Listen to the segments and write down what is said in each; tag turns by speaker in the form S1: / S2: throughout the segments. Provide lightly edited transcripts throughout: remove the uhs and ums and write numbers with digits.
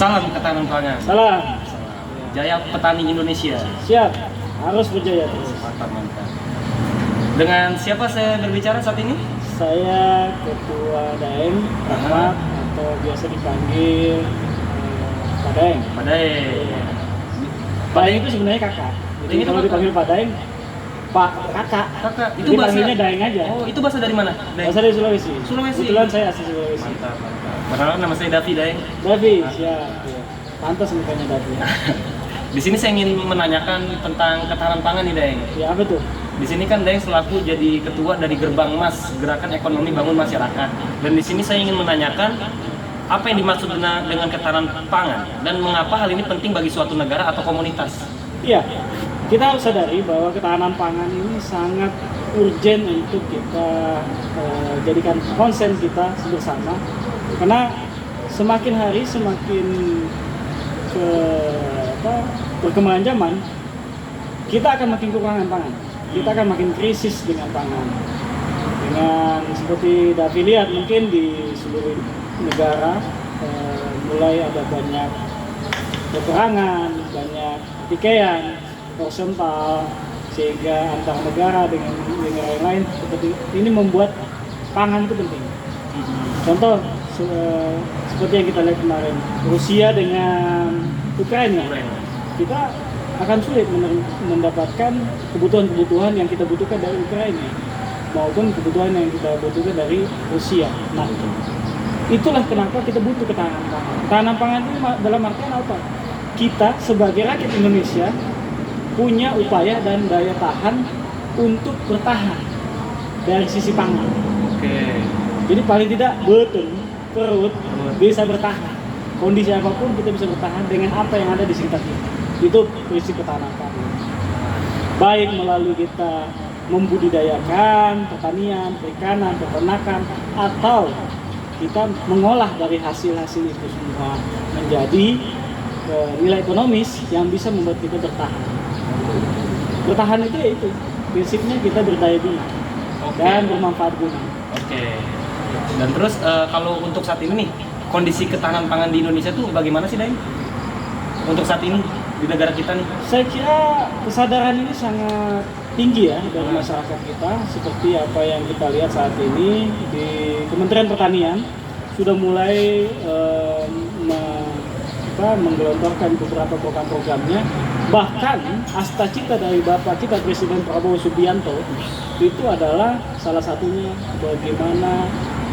S1: Salam ketahanan pangan.
S2: Salam.
S1: Jaya petani Indonesia.
S2: Siap, harus berjaya terus.
S1: Mantap, mantap. Dengan siapa saya berbicara saat ini?
S2: Saya Ketua Daeng Rahmat atau biasa dipanggil Pak Daeng.
S1: Pak Daeng.
S2: Pak Daeng itu sebenarnya kakak. Jadi
S1: Itu
S2: kalau
S1: kakak?
S2: dipanggil Pak Daeng, Pak kakak.
S1: Kakak, itu
S2: Jadi
S1: bahasa
S2: panggilnya Daeng aja.
S1: Oh, itu bahasa dari mana? Daeng.
S2: Bahasa dari Sulawesi.
S1: Sulawesi.
S2: Kebetulan saya asli Sulawesi.
S1: Mantap, mantap. Padahal nama saya Davi Daeng.
S2: Davi, siap. Ya. Pantas mukanya Davi.
S1: Di sini saya ingin menanyakan tentang ketahanan pangan nih, Daeng.
S2: Ya apa tuh?
S1: Di sini kan Daeng selaku jadi ketua dari Gerbang Mas, Gerakan Ekonomi Bangun Masyarakat. Dan di sini saya ingin menanyakan apa yang dimaksud dengan ketahanan pangan dan mengapa hal ini penting bagi suatu negara atau komunitas.
S2: Iya, kita harus sadari bahwa ketahanan pangan ini sangat urgent untuk kita jadikan konsen kita bersama. Karena semakin hari semakin perkembangan zaman, kita akan makin kekurangan pangan. Kita akan makin krisis dengan pangan. Dengan seperti Davi lihat mungkin di seluruh negara mulai ada banyak peperangan, banyak pertikaian, horizontal, sehingga antar negara dengan negara yang lain seperti ini membuat pangan itu penting. Contoh seperti yang kita lihat kemarin, Rusia dengan Ukraina, kita akan sulit mendapatkan kebutuhan-kebutuhan yang kita butuhkan dari Ukraina maupun kebutuhan yang kita butuhkan dari Rusia. Nah, itulah kenapa kita butuh ketahanan pangan. Ketahanan pangan itu dalam artian apa? Kita sebagai rakyat Indonesia punya upaya dan daya tahan untuk bertahan dari sisi pangan.
S1: Oke.
S2: Jadi paling tidak betul perut bisa bertahan. Kondisi apapun kita bisa bertahan dengan apa yang ada di sekitar kita. Itu prinsip ketahanan pangan. Baik melalui kita membudidayakan pertanian, perikanan, peternakan, atau kita mengolah dari hasil-hasil itu semua menjadi nilai ekonomis yang bisa membuat kita bertahan. Bertahan itu ya itu prinsipnya kita berdaya guna dan bermanfaat guna.
S1: Oke. Dan terus kalau untuk saat ini nih kondisi ketahanan pangan di Indonesia tuh bagaimana sih, Daeng? Untuk saat ini di negara kita nih?
S2: Saya kira kesadaran ini sangat tinggi ya dari masyarakat kita, seperti apa yang kita lihat saat ini di Kementerian Pertanian sudah mulai menggelontorkan beberapa program-programnya. Bahkan asta-cita dari Bapak kita Presiden Prabowo Subianto itu adalah salah satunya bagaimana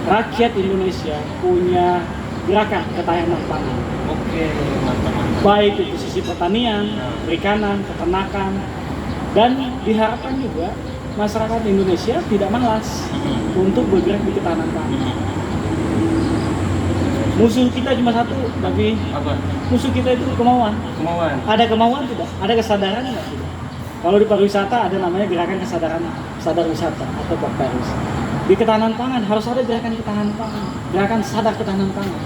S2: rakyat Indonesia punya gerakan ketahanan pangan.
S1: Oke, mantap.
S2: Baik itu sisi pertanian, perikanan, peternakan, dan diharapkan juga masyarakat Indonesia tidak malas untuk bergerak di ketahanan pangan. Musuh kita cuma satu, tapi
S1: Apa?
S2: musuh kita itu kemauan.
S1: Kemauan.
S2: Ada kemauan tidak? Ada kesadaran nggak? Tidak. Kalau di pariwisata ada namanya gerakan kesadaran sadar wisata atau Bakparis. Di ketahanan pangan harus ada gerakan ketahanan pangan, gerakan sadar ketahanan pangan.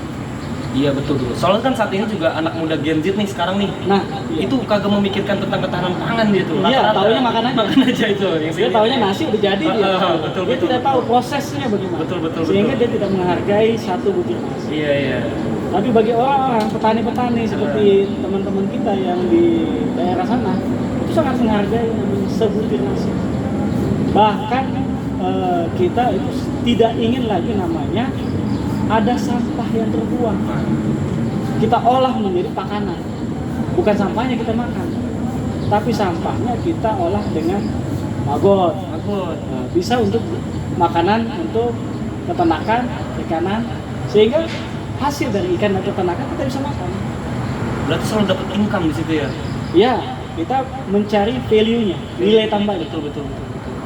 S1: Iya betul. Soalnya kan saat ini juga anak muda Gen Z nih sekarang nih.
S2: Nah, iya.
S1: Itu kagak memikirkan tentang ketahanan pangan dia tuh.
S2: Iya,
S1: Rata-rata
S2: taunya makan aja.
S1: Makan aja itu.
S2: Dia taunya nasi udah jadi dia.
S1: Betul,
S2: Dia
S1: betul,
S2: tidak tahu
S1: betul.
S2: prosesnya bagaimana.
S1: Betul.
S2: Sehingga dia tidak menghargai satu butir nasi.
S1: Iya.
S2: Tapi bagi orang-orang petani-petani seperti teman-teman kita yang di daerah sana itu sangat menghargai namanya sebutir nasi. Bahkan kita itu tidak ingin lagi namanya ada sampah yang terbuang. Kita olah menjadi makanan. Bukan sampahnya kita makan, tapi sampahnya kita olah dengan maggot. Nah, bisa untuk makanan, untuk peternakan, perikanan, sehingga hasil dari ikan dan peternakan kita bisa makan.
S1: Berarti selalu dapat income di situ ya?
S2: Ya, kita mencari value-nya, nilai tambah.
S1: Betul.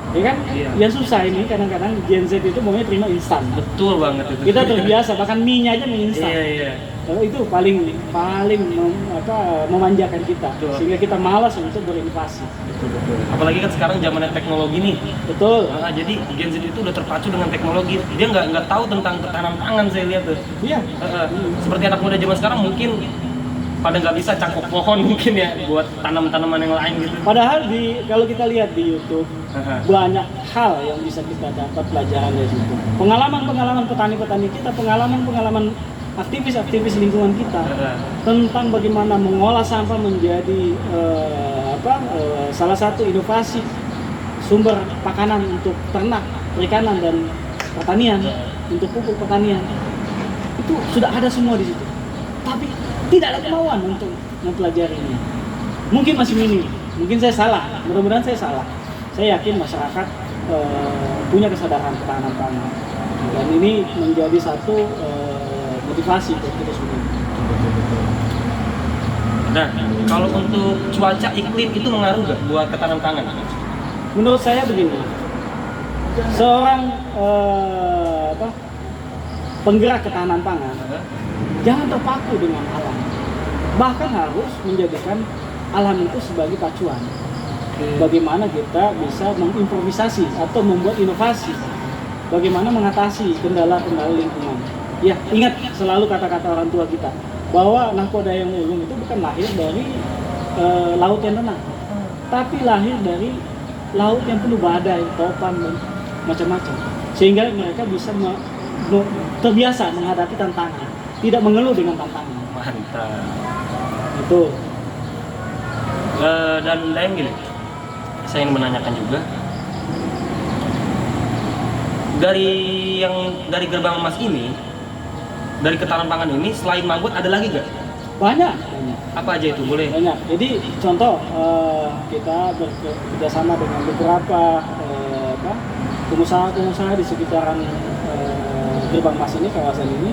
S2: Ya kan?
S1: Iya.
S2: Yang susah ini kadang-kadang Gen Z itu maunya terima instan.
S1: Betul banget itu.
S2: Kita terbiasa, bahkan mie-nya aja mie instan.
S1: Iya.
S2: Kalau itu paling memanjakan kita,
S1: Betul.
S2: sehingga kita malas untuk berinovasi.
S1: Betul. Apalagi kan sekarang zamannya teknologi nih.
S2: Betul.
S1: Nah, jadi Gen Z itu udah terpacu dengan teknologi. Dia nggak tahu tentang ketahanan pangan, saya lihat tuh.
S2: Iya.
S1: Seperti anak muda zaman sekarang mungkin pada nggak bisa cangkok pohon mungkin ya buat tanam-tanaman yang lain gitu.
S2: Padahal kalau kita lihat di YouTube banyak hal yang bisa kita dapat pelajaran dari situ. Pengalaman petani-petani kita, pengalaman aktivis lingkungan kita tentang bagaimana mengolah sampah menjadi salah satu inovasi sumber makanan untuk ternak, perikanan dan pertanian, untuk pupuk pertanian. Itu sudah ada semua di situ. Tapi tidak ada kemauan untuk mempelajarinya. Mungkin masih minim, mungkin saya salah, mudah-mudahan saya salah. Saya yakin masyarakat punya kesadaran ketahanan pangan. Dan ini menjadi satu motivasi buat kita semua.
S1: Nah, kalau untuk cuaca iklim itu mengaruh nggak buat ketahanan pangan?
S2: Menurut saya begini, seorang penggerak ketahanan pangan jangan terpaku dengan alam, bahkan harus menjadikan alam itu sebagai pacuan. Bagaimana kita bisa mengimprovisasi atau membuat inovasi, bagaimana mengatasi kendala-kendala lingkungan. Ya, ingat selalu kata-kata orang tua kita bahwa Nahkodayang Ulung itu bukan lahir dari laut yang tenang, tapi lahir dari laut yang penuh badai, topan dan macam-macam, sehingga mereka bisa terbiasa menghadapi tantangan, tidak mengeluh dengan tantangan.
S1: Mantap.
S2: Itu.
S1: Dan lain gini, saya ingin menanyakan juga dari gerbang emas ini, dari ketahanan pangan ini, selain Maggot ada lagi gak?
S2: Banyak.
S1: Apa aja itu, boleh?
S2: Banyak. Jadi contoh kita bekerjasama dengan beberapa pengusaha-pengusaha di sekitaran gerbang emas ini, kawasan ini,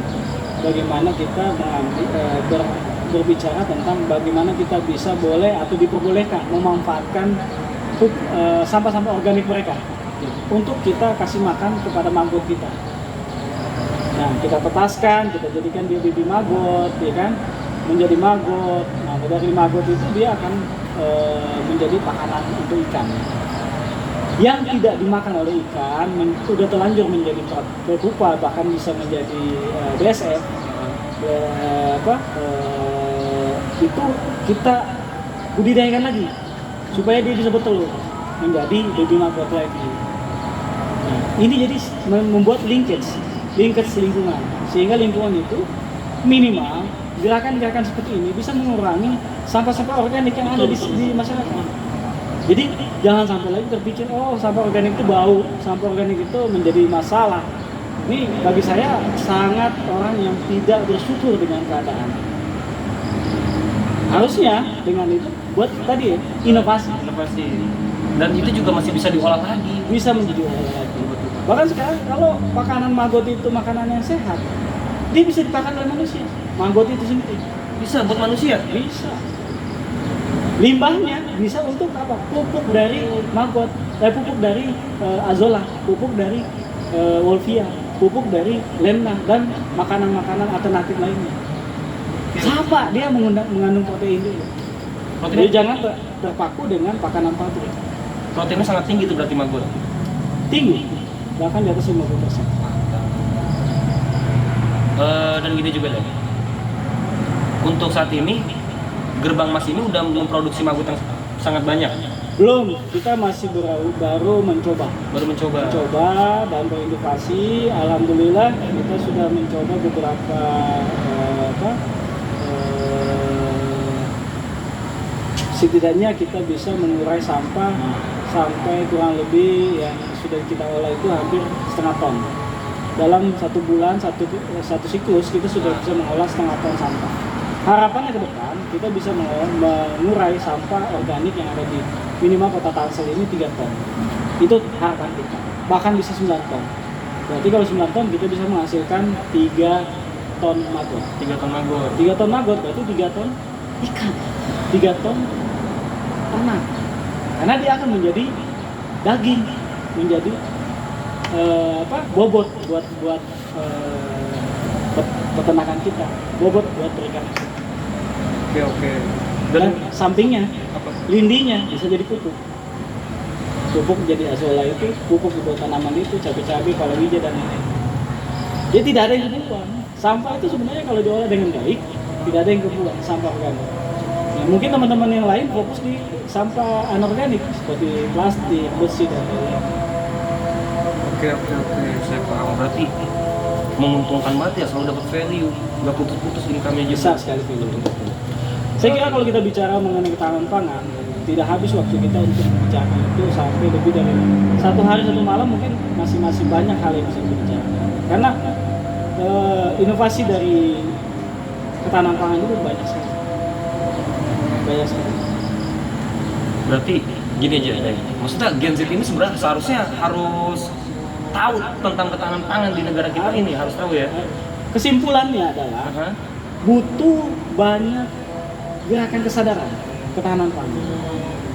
S2: bagaimana kita berbicara tentang bagaimana kita bisa boleh atau diperbolehkan memanfaatkan sampah-sampah organik mereka untuk kita kasih makan kepada maggot kita. Nah, kita tetaskan, kita jadikan dia bibi maggot, ya kan, menjadi maggot. Nah, dari maggot itu dia akan menjadi makanan untuk ikan. Yang tidak dimakan oleh ikan sudah terlanjur menjadi prepupa, bahkan bisa menjadi BSF. Itu kita budidayakan lagi supaya dia bisa bertelur menjadi baby maggot lagi. Nah, ini jadi membuat linkage lingkungan, sehingga lingkungan itu minimal gerakan-gerakan seperti ini bisa mengurangi sampah-sampah organik yang ada di masyarakat. Jadi jangan sampai lagi terpikir sampah organik itu bau, sampah organik itu menjadi masalah. Ini bagi saya sangat orang yang tidak bersyukur dengan keadaan. Harusnya dengan itu buat tadi inovasi.
S1: Dan itu juga masih bisa diolah lagi.
S2: Bisa menjadi olah lagi. Bahkan sekarang kalau makanan maggot itu makanan yang sehat, dia bisa dipakan oleh manusia. Maggot itu sendiri
S1: Bisa buat manusia?
S2: bisa. Limbahnya bisa untuk apa? Pupuk dari maggot, pupuk dari azolla, pupuk dari wolfia, pupuk dari lemna dan makanan-makanan alternatif lainnya. Sama dia mengandung protein dulu. Jadi jangan terpaku dengan makanan pabrik.
S1: Proteinnya sangat tinggi itu berarti maggot.
S2: Tinggi, bahkan di atas 50%.
S1: Dan gini juga deh. Untuk saat ini gerbang emas ini udah memproduksi maggot yang sangat banyak.
S2: Belum, kita masih baru mencoba. Mencoba dan berinovasi. Alhamdulillah kita sudah mencoba beberapa setidaknya kita bisa mengurai sampah sampai kurang lebih yang sudah kita olah itu hampir setengah ton. Dalam 1 bulan, satu siklus kita sudah bisa mengolah setengah ton sampah. Harapannya ke depan kita bisa mengurai sampah organik yang ada di minimal kota Tangsel ini 3 ton. Itu harapan kita. Bahkan bisa 9 ton. Berarti kalau 9 ton kita bisa menghasilkan 3 ton maggot.
S1: 3 ton maggot.
S2: 3 ton maggot berarti 3 ton ikan. 3 ton ternak. Karena dia akan menjadi daging, menjadi bobot buat peternakan kita, bobot buat perikanan.
S1: Oke.
S2: Dan sampingnya,
S1: apa?
S2: lindinya bisa jadi pupuk. Pupuk jadi azolla itu, pupuk buat tanaman itu, cabai-cabai, palawija dan lain-lain. Jadi tidak ada yang kebuang. Sampah itu sebenarnya kalau diolah dengan baik, tidak ada yang kebuang, sampah organik. Nah, mungkin teman-teman yang lain fokus di sampah anorganik seperti plastik, besi dan lain-lain.
S1: Oke, saya paham. Berarti menguntungkan banget ya, selalu dapat value, nggak putus-putus income-nya juga.
S2: Besar sekali value. Saya kira kalau kita bicara mengenai ketahanan pangan, tidak habis waktu kita untuk membicarakan itu sampai lebih dari 1 hari 1 malam, mungkin masih banyak hal yang bisa kita bicarakan. Karena inovasi dari ketahanan pangan itu banyak sekali. Banyak sekali.
S1: Berarti gini aja, Deng. Maksudnya Gen Z ini sebenarnya seharusnya harus tahu tentang ketahanan pangan di negara kita ini, harus tahu ya.
S2: Kesimpulannya adalah
S1: Aha.
S2: butuh banyak gerakan kesadaran ketahanan pangan.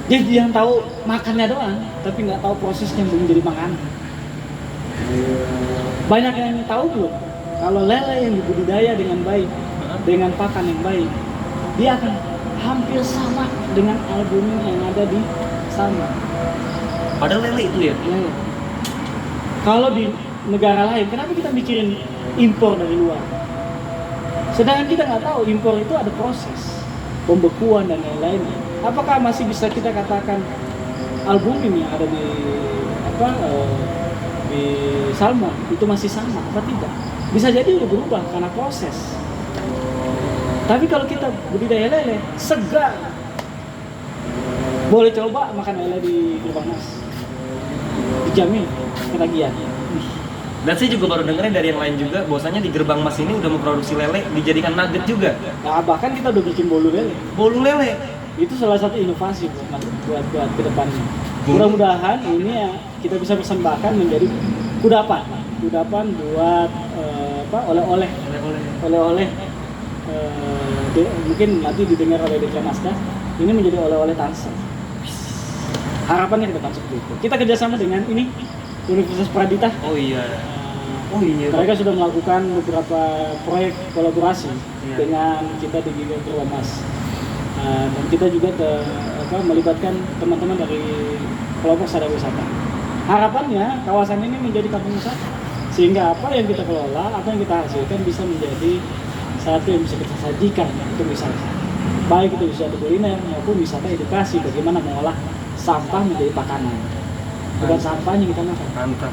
S2: Jadi yang tahu makannya doang, tapi nggak tahu prosesnya menjadi makanan. Banyak yang tahu belum? Kalau lele yang dibudidaya dengan baik, dengan pakan yang baik, dia akan hampir sama dengan albumin yang ada di sana.
S1: Padahal lele itu ya.
S2: Lele. Kalau di negara lain, kenapa kita mikirin impor dari luar? Sedangkan kita nggak tahu impor itu ada proses pembekuan dan lain-lain. Apakah masih bisa kita katakan albumin yang ada di di salmon itu masih sama apa tidak? Bisa jadi udah berubah karena proses. Tapi kalau kita budidaya lele segar, boleh coba makan lele di Gerbang Mas, dijamin ketagihan.
S1: Dan saya juga baru dengerin dari yang lain juga, bahwasanya di Gerbang Mas ini udah memproduksi lele dijadikan nugget juga.
S2: Nah, bahkan kita udah bikin bolu lele.
S1: Bolu lele.
S2: Itu salah satu inovasi buat ke depannya. Mudah-mudahan ini ya kita bisa persembahkan menjadi kudapan buat oleh-oleh mungkin nanti didengar oleh Dekra Mazda, ini menjadi oleh-oleh Tangsel. Harapannya ke depan seperti itu. Kita kerjasama dengan ini Universitas Pradita.
S1: Oh iya. Oh iya.
S2: Mereka sudah melakukan beberapa proyek kolaborasi dengan kita di Gerbang Mas. Dan kita juga melibatkan teman-teman dari kelompok sadar wisata. Harapannya kawasan ini menjadi kampung wisata, sehingga apa yang kita kelola, apa yang kita hasilkan bisa menjadi satu yang bisa kita sajikan untuk wisata, baik itu wisata kuliner maupun wisata edukasi, bagaimana mengolah sampah menjadi makanan, bukan sampahnya kita makan.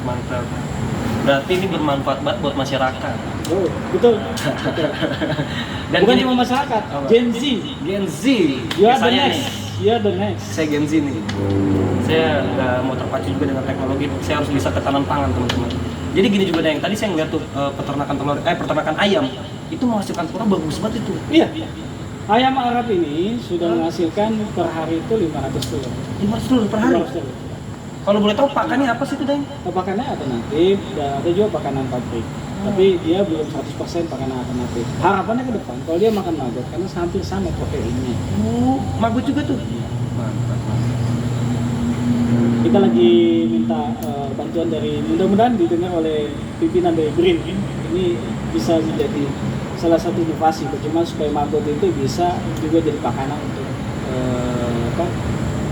S1: Mantap. Berarti ini bermanfaat banget buat masyarakat.
S2: Oh, betul.
S1: Dan
S2: bukan
S1: gini,
S2: cuma masyarakat,
S1: apa?
S2: Gen Z.
S1: Gen Z.
S2: You are the
S1: Saya
S2: next. You are the next.
S1: Saya Gen Z nih. Saya nggak mau terpacu juga dengan teknologi. Saya harus bisa ketahanan pangan, teman-teman. Jadi gini juga Deng, tadi saya ngeliat tuh peternakan ayam itu menghasilkan telur bagus banget itu.
S2: Iya. Ayam Arab ini sudah menghasilkan per hari itu 500 telur.
S1: 500 telur per hari.
S2: 500 telur.
S1: Kalau boleh tahu pakannya apa sih itu Deng?
S2: Pakannya alternatif, dan ada juga pakanan pabrik. Tapi dia belum 100% pakanan alternatif. Harapannya ke depan, kalau dia makan maggot, karena hampir sama proteinnya.
S1: Maggot juga tuh. Mantap.
S2: Kita lagi minta bantuan dari, mudah-mudahan didengar oleh pimpinan dari BRIN. Ini bisa menjadi salah satu inovasi bagaimana supaya maggot itu bisa juga jadi pakanan untuk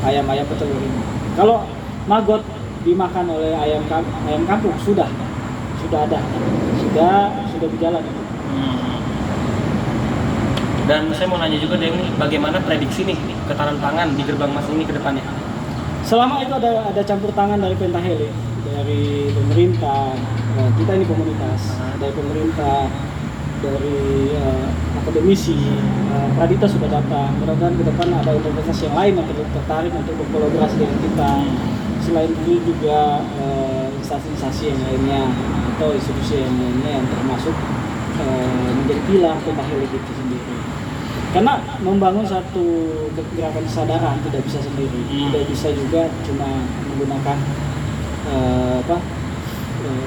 S2: ayam-ayam petelur ini. Kalau maggot dimakan oleh ayam kampung sudah ada, sudah berjalan itu.
S1: Dan saya mau nanya juga Deng, bagaimana prediksi nih ketahanan pangan di Gerbang Mas ini ke depannya?
S2: Selama itu ada campur tangan dari Pentaheli, dari pemerintah, kita ini komunitas, dari pemerintah, dari akademisi, Pradita sudah datang. Mudah-mudahan ke depan ada universitas yang lain yang tertarik untuk berkolaborasi dengan kita. Selain itu juga instansi-instansi yang lainnya atau institusi yang lainnya yang termasuk menjadi pilar Pentaheli itu sendiri. Karena membangun satu gerakan kesadaran tidak bisa sendiri, tidak bisa juga cuma menggunakan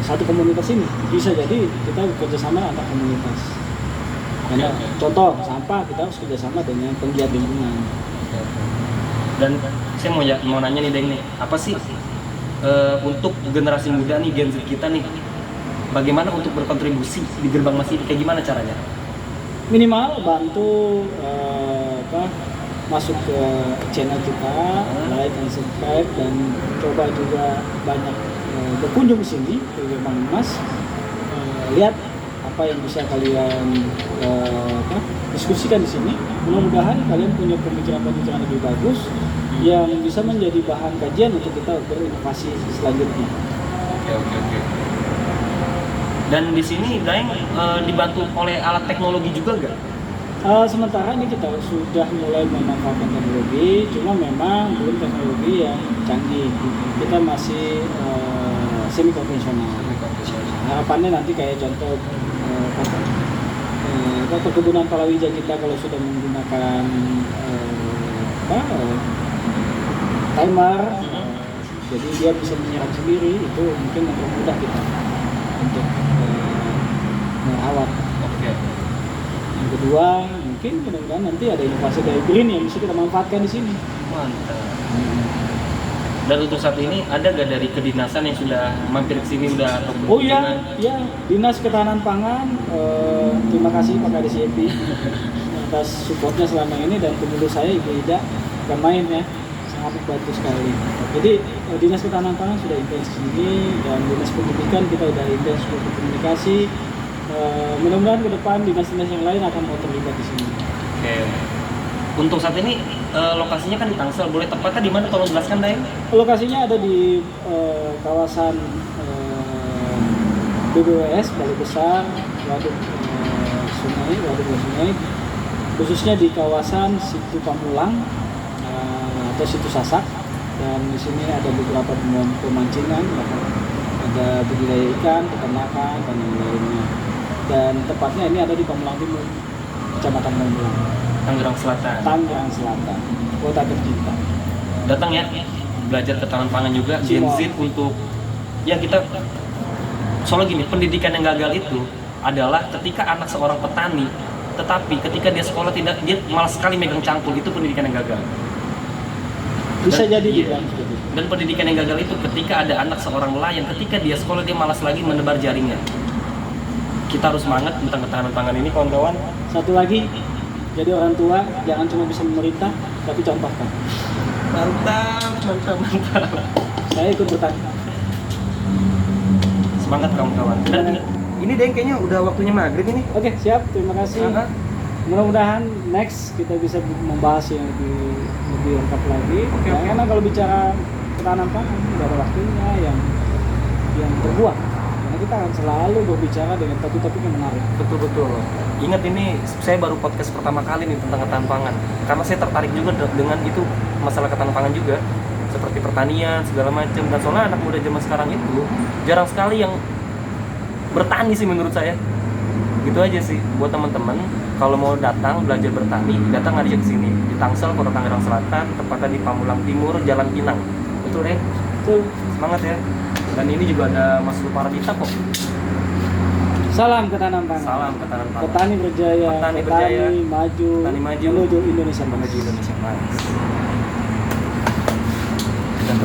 S2: satu komunitas ini. Bisa jadi kita bekerjasama antar komunitas. Karena contoh sampah kita harus kerjasama dengan penggiat lingkungan.
S1: Dan saya mau nanya nih Deng nih, apa sih untuk generasi muda nih, Gen Z kita nih, bagaimana untuk berkontribusi di Gerbang Mas ini, kayak gimana caranya?
S2: Minimal bantu masuk ke channel kita, like dan subscribe, dan coba juga banyak berkunjung ke sini ke Gerbang Mas, lihat apa yang bisa kalian diskusikan di sini. Mudah-mudahan kalian punya pemikiran-pemikiran lebih bagus yang bisa menjadi bahan kajian untuk kita berinovasi selanjutnya.
S1: Oke. Dan di sini Daeng dibantu oleh alat teknologi juga nggak?
S2: Sementara ini kita sudah mulai memanfaatkan teknologi, cuma memang belum teknologi yang canggih. Kita masih semi konvensional. Harapannya nanti kayak contoh perkebunan palawija kita kalau sudah menggunakan timer, jadi dia bisa menyiram sendiri, itu mungkin mempermudah kita untuk merawat.
S1: Oke.
S2: Yang kedua, mungkin mudah-mudahan nanti ada inovasi dari green yang bisa kita manfaatkan di sini.
S1: Mantap. Dan untuk saat ini ada gak dari kedinasan yang sudah mampir ke sini udah atau
S2: Oh iya, ya Dinas Ketahanan Pangan, terima kasih Pak Kades YP atas supportnya selama ini, dan pengurus saya Ibu Ida bukan main ya, sangat membantu sekali. Jadi Dinas Ketahanan Pangan sudah intens di sini, dan Dinas Pendidikan kita sudah intens berkomunikasi. Mudah-mudahan ke depan dinas-dinas yang lain akan mau terlibat di sini.
S1: Oke. Untuk saat ini lokasinya kan di Tangsel, boleh tepatnya di mana? Tolong jelaskan Daeng.
S2: Lokasinya ada di kawasan BBWS Balai Besar Waduk Sungai, khususnya di kawasan Situ Pamulang atau Situ Sasak, dan di sini ada beberapa pemancingan, ada budidaya ikan, peternakan, dan yang lainnya. Dan tepatnya ini ada di Pamulang Timur, Kecamatan Pamulang, Tangerang Selatan, kota tercinta.
S1: Datang ya, belajar ketahanan pangan juga, Gen Z untuk ya kita. Soalnya gini, pendidikan yang gagal itu adalah ketika anak seorang petani, tetapi ketika dia sekolah dia malas sekali megang cangkul, itu pendidikan yang gagal.
S2: Bisa jadi
S1: iya.
S2: dibilang seperti itu.
S1: Dan pendidikan yang gagal itu ketika ada anak seorang nelayan, ketika dia sekolah dia malas lagi menebar jaringnya. Kita harus semangat tentang ketahanan pangan ini, kawan-kawan.
S2: Satu lagi, jadi orang tua jangan cuma bisa memerintah, tapi contohkan.
S1: Mantap.
S2: Saya ikut bertanya.
S1: Semangat kawan-kawan. Dan ini Daeng kayaknya udah waktunya maghrib ini.
S2: Oke, siap. Terima kasih. Mudah-mudahan next kita bisa membahas yang lebih lengkap lagi. Karena kalau bicara ketahanan pangan, nggak ada waktunya yang terbuat. Karena kita akan selalu berbicara dengan topik-topik yang menarik.
S1: Betul. Ingat, ini saya baru podcast pertama kali nih tentang ketahanan pangan. Karena saya tertarik juga dengan itu, masalah ketahanan pangan juga. Seperti pertanian, segala macam. Dan soalnya anak muda zaman sekarang itu jarang sekali yang bertani sih menurut saya. Gitu aja sih buat teman-teman, kalau mau datang belajar bertani, datang aja ke sini di Tangsel, Kota Tangerang Selatan, tepatnya di Pamulang Timur, Jalan Pinang. Betul, Deng?
S2: Betul.
S1: Semangat ya. Dan ini juga ada Mas Ruparadita kok.
S2: Salam ketahanan pangan.
S1: Salam ketahanan pangan.
S2: Petani berjaya.
S1: Petani berjaya.
S2: Maju.
S1: Petani maju.
S2: Menuju Indonesia.
S1: Menuju Indonesia. Nice. Dan